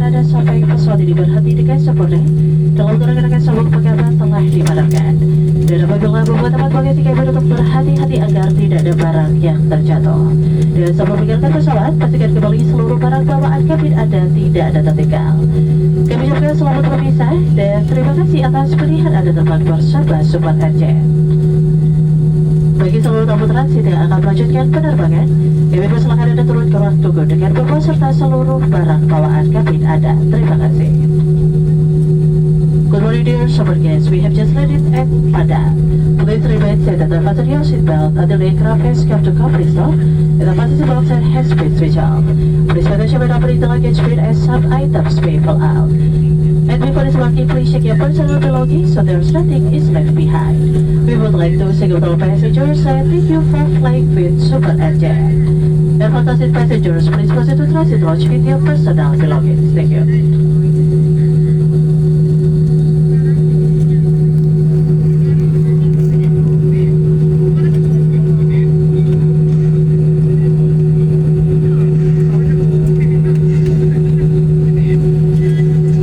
Anda sampai pesawat ini berhenti dengan sempurna. Dalam rekan-rekan seluruh pekerjaan telah dipadamkan. Dan apabila membuat tempat bagasi kabin untuk berhati-hati agar tidak ada barang yang terjatuh. Dan sebelum meninggalkan pesawat, pastikan kembali seluruh barang bawaan kabin Anda tidak ada tertinggal. Kami ucapkan selamat berpisah dan terima kasih atas pilihan Anda telah bersama Sobat RJ. Bagi seluruh tamu transit yang akan melanjutkan penerbangan, kami persilakan Anda turun ke ruang tunggu dengan membawa serta seluruh barang bawaan kabin Anda. Terima kasih. Good morning dear summer guests, we have just landed at Padang. Please remain seated and fasten your seatbelt until the aircraft has come to complete stop and the passenger box has been switched off. Please make sure when opening the luggage bin as some items may fall out. And before disembarking, please check your personal belongings so there's nothing is left behind. We would like to signal to all passengers and thank you for flying with Super RJ. And for transit passengers, please proceed to transit lounge with your personal belongings. Thank you.